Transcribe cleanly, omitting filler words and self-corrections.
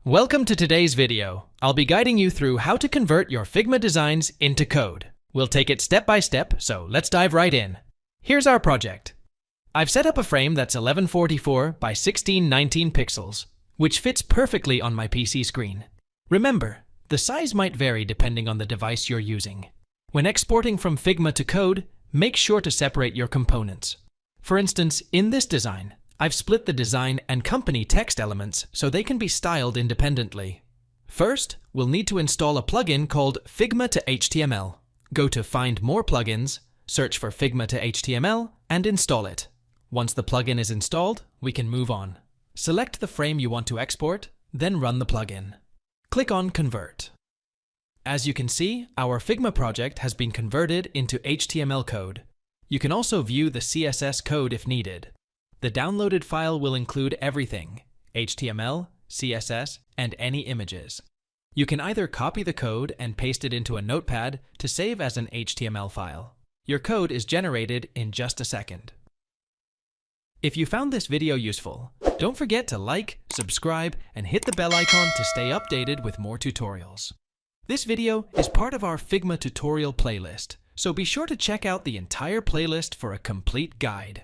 Welcome to today's video. I'll be guiding you through how to convert your Figma designs into code. We'll take it step by step, so let's dive right in. Here's our project. I've set up a frame that's 1144 by 1619 pixels, which fits perfectly on my PC screen. Remember, the size might vary depending on the device you're using. When exporting from Figma to code, make sure to separate your components. For instance, in this design, I've split the design and company text elements so they can be styled independently. First, we'll need to install a plugin called Figma to HTML. Go to Find More Plugins, search for Figma to HTML, and install it. Once the plugin is installed, we can move on. Select the frame you want to export, then run the plugin. Click on Convert. As you can see, our Figma project has been converted into HTML code. You can also view the CSS code if needed. The downloaded file will include everything: HTML, CSS, and any images. You can either copy the code and paste it into a notepad to save as an HTML file. Your code is generated in just a second. If you found this video useful, don't forget to like, subscribe, and hit the bell icon to stay updated with more tutorials. This video is part of our Figma tutorial playlist, so be sure to check out the entire playlist for a complete guide.